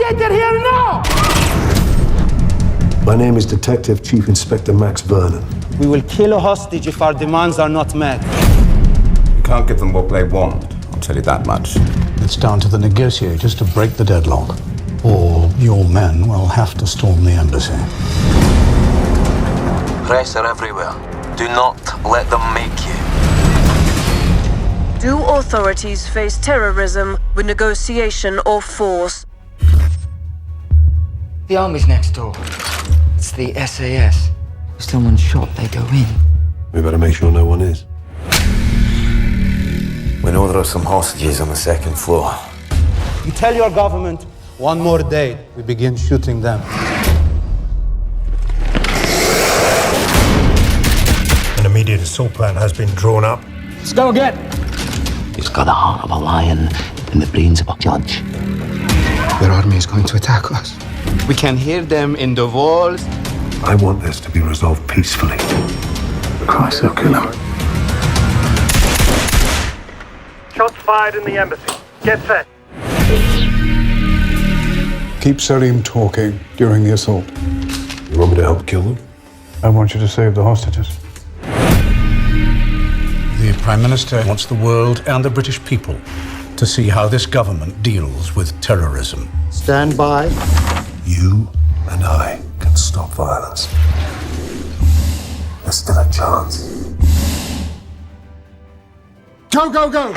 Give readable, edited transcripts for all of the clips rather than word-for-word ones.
negotiated here now! My name is Detective Chief Inspector Max Vernon. We will kill a hostage if our demands are not met. You can't give them what they want, I'll tell you that much. It's down to the negotiators to break the deadlock, or your men will have to storm the embassy. Pressure everywhere. Do not let them make you. Do authorities face terrorism with negotiation or force? The army's next door. It's the SAS. If someone's shot, they go in. We better make sure no one is. We know there are some hostages on the second floor. You tell your government, one more day, we begin shooting them. An immediate assault plan has been drawn up. Let's go again. He's got the heart of a lion and the brains of a judge. Their army is going to attack us. We can hear them in the walls. I want this to be resolved peacefully. Christ, they'll kill him. Shots fired in the embassy. Get set. Keep Salim talking during the assault. You want me to help kill them? I want you to save the hostages. The Prime Minister wants the world and the British people to see how this government deals with terrorism. Stand by. You and I can stop violence. There's still a chance. Go, go, go!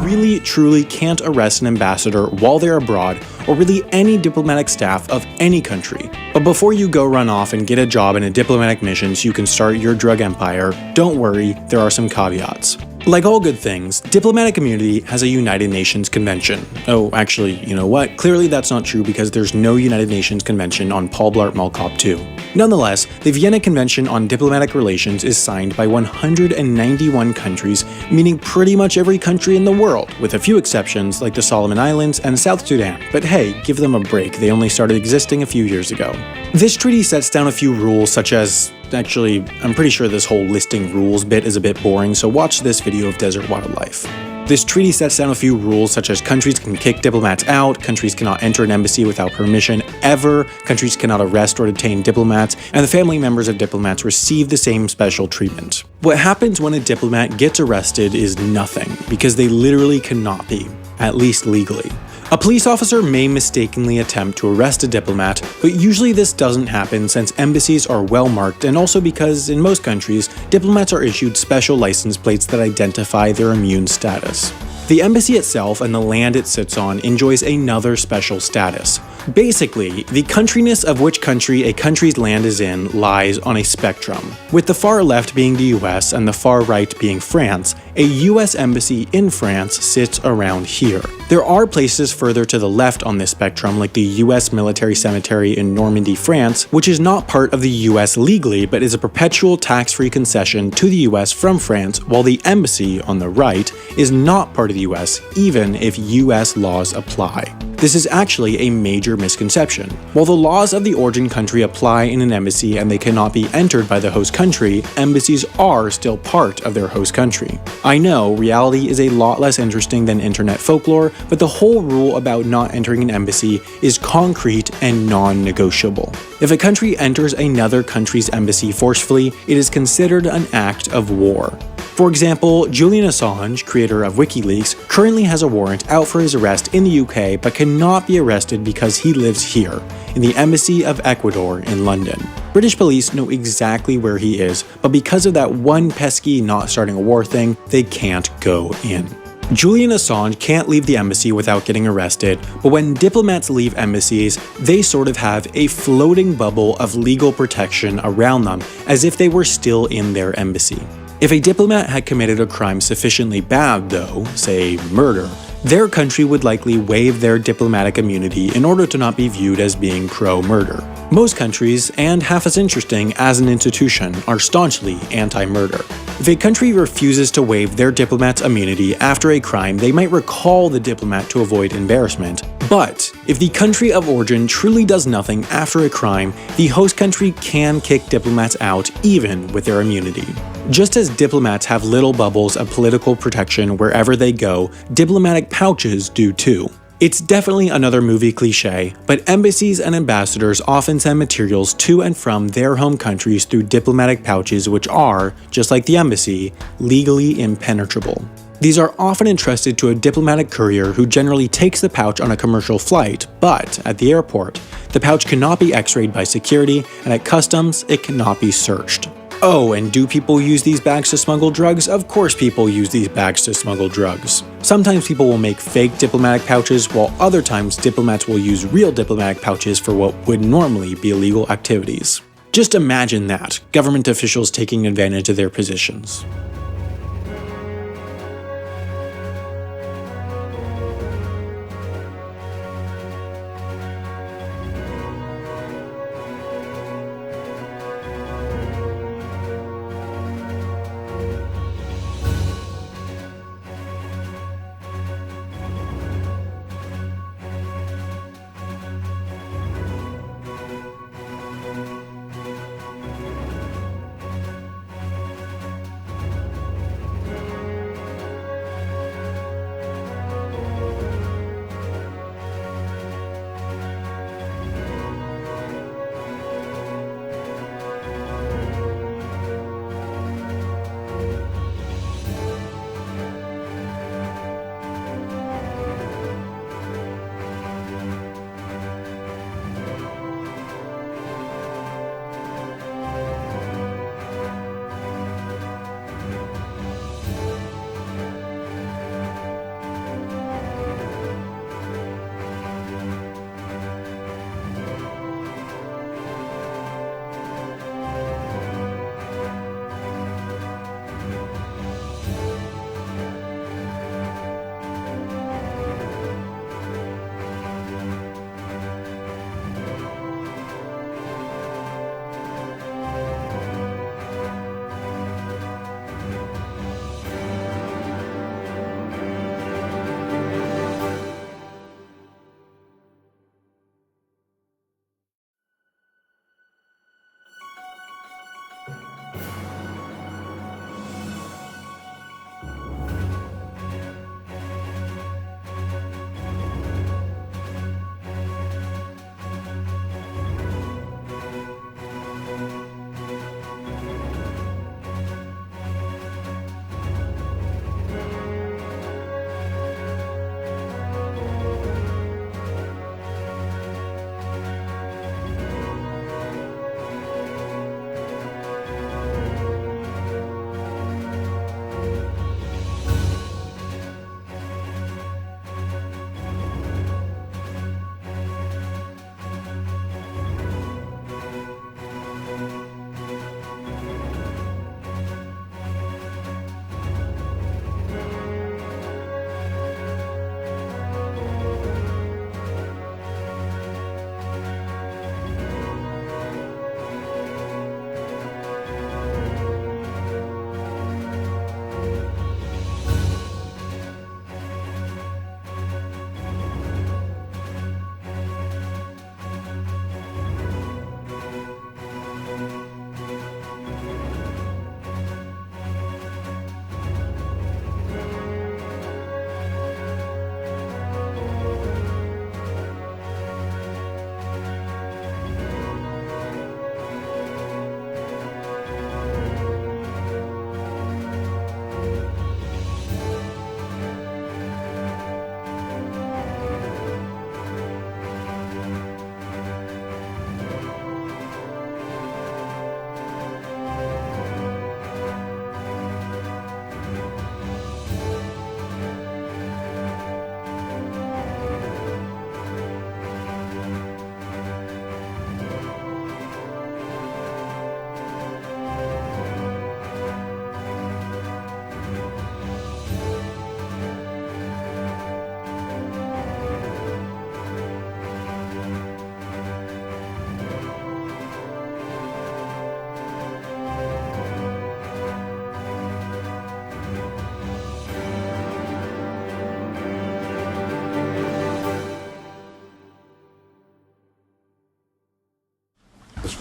Really, truly can't arrest an ambassador while they're abroad, or really any diplomatic staff of any country. But before you go run off and get a job in a diplomatic mission so you can start your drug empire, don't worry, there are some caveats. Like all good things, diplomatic immunity has a United Nations Convention. Oh, actually, you know what? Clearly that's not true because there's no United Nations Convention on Paul Blart Mall Cop 2. Nonetheless, the Vienna Convention on Diplomatic Relations is signed by 191 countries, meaning pretty much every country in the world, with a few exceptions like the Solomon Islands and South Sudan. But hey, give them a break, they only started existing a few years ago. This treaty sets down a few rules such as actually, I'm pretty sure this whole listing rules bit is a bit boring, so watch this video of desert wildlife. This treaty sets down a few rules such as countries can kick diplomats out, countries cannot enter an embassy without permission ever, countries cannot arrest or detain diplomats, and the family members of diplomats receive the same special treatment. What happens when a diplomat gets arrested is nothing, because they literally cannot be, at least legally. A police officer may mistakenly attempt to arrest a diplomat, but usually this doesn't happen since embassies are well marked and also because, in most countries, diplomats are issued special license plates that identify their immune status. The embassy itself and the land it sits on enjoys another special status. Basically, the countryness of which country a country's land is in lies on a spectrum, with the far left being the US and the far right being France. A US embassy in France sits around here. There are places further to the left on this spectrum, like the US Military Cemetery in Normandy, France, which is not part of the US legally but is a perpetual tax-free concession to the US from France, while the embassy on the right is not part of the US even if US laws apply. This is actually a major misconception. While the laws of the origin country apply in an embassy and they cannot be entered by the host country, embassies are still part of their host country. I know, reality is a lot less interesting than internet folklore, but the whole rule about not entering an embassy is concrete and non-negotiable. If a country enters another country's embassy forcefully, it is considered an act of war. For example, Julian Assange, creator of WikiLeaks, currently has a warrant out for his arrest in the UK but cannot be arrested because he lives here, in the Embassy of Ecuador in London. British police know exactly where he is, but because of that one pesky not starting a war thing, they can't go in. Julian Assange can't leave the embassy without getting arrested, but when diplomats leave embassies, they sort of have a floating bubble of legal protection around them, as if they were still in their embassy. If a diplomat had committed a crime sufficiently bad though, say murder, their country would likely waive their diplomatic immunity in order to not be viewed as being pro-murder. Most countries, and half as interesting as an institution, are staunchly anti-murder. If a country refuses to waive their diplomat's immunity after a crime, they might recall the diplomat to avoid embarrassment. But if the country of origin truly does nothing after a crime, the host country can kick diplomats out even with their immunity. Just as diplomats have little bubbles of political protection wherever they go, diplomatic pouches do too. It's definitely another movie cliche, but embassies and ambassadors often send materials to and from their home countries through diplomatic pouches which are, just like the embassy, legally impenetrable. These are often entrusted to a diplomatic courier who generally takes the pouch on a commercial flight, but at the airport, the pouch cannot be x-rayed by security, and at customs, it cannot be searched. Oh, and do people use these bags to smuggle drugs? Of course people use these bags to smuggle drugs. Sometimes people will make fake diplomatic pouches, while other times diplomats will use real diplomatic pouches for what would normally be illegal activities. Just imagine that, government officials taking advantage of their positions.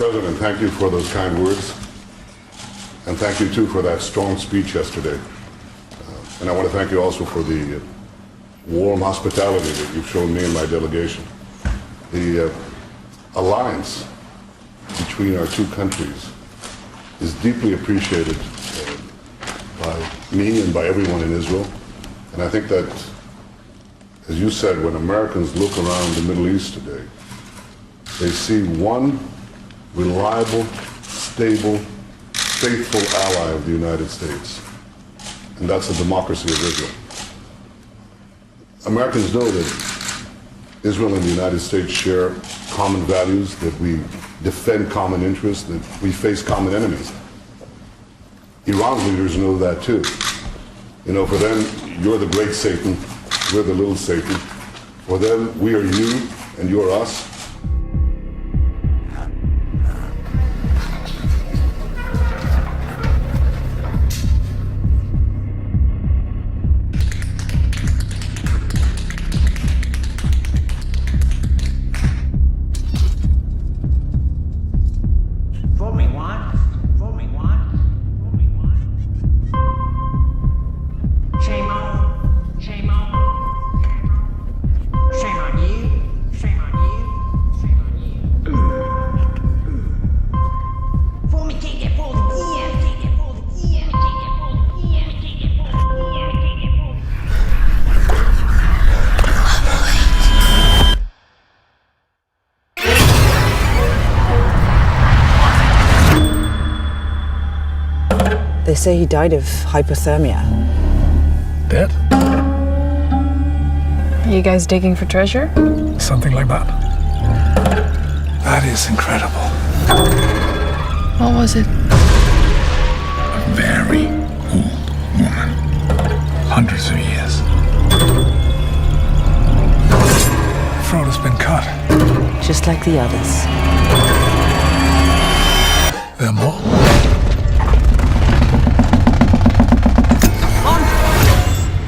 President, thank you for those kind words. And thank you, too, for that strong speech yesterday. And I want to thank you also for the warm hospitality that you've shown me and my delegation. The alliance between our two countries is deeply appreciated by me and by everyone in Israel. And I think that, as you said, when Americans look around the Middle East today, they see one reliable, stable, faithful ally of the United States. And that's the democracy of Israel. Americans know that Israel and the United States share common values, that we defend common interests, that we face common enemies. Iran's leaders know that too. You know, for them, you're the great Satan, we're the little Satan. For them, we are you and you're us. They say he died of hypothermia. Dead? Are you guys digging for treasure? Something like that. That is incredible. What was it? A very old woman. Hundreds of years. Throat has been cut. Just like the others. There are more?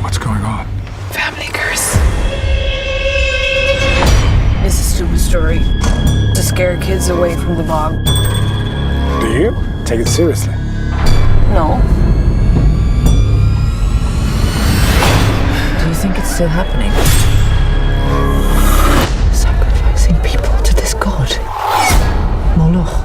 What's going on? Family curse. It's a stupid story to scare kids away from the bog. Do you? Take it seriously. No. Do you think it's still happening? Sacrificing people to this god. Moloch.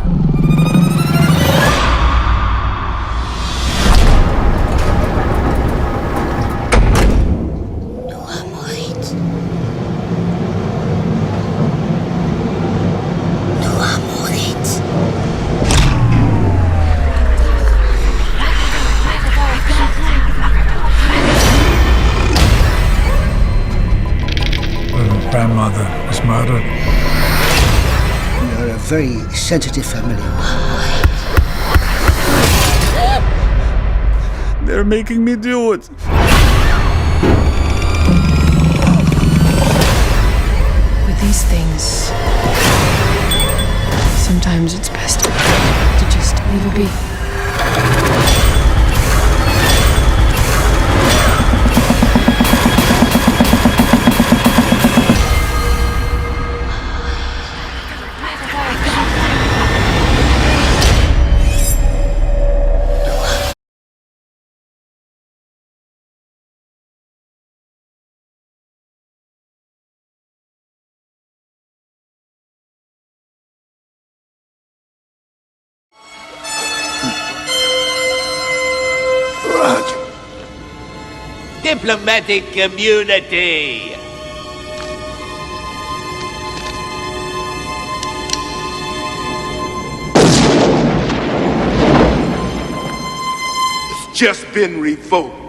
Grandmother was murdered. We are a very sensitive family. They're making me do it. With these things, sometimes it's best to just leave it be. Diplomatic community. It's just been revoked.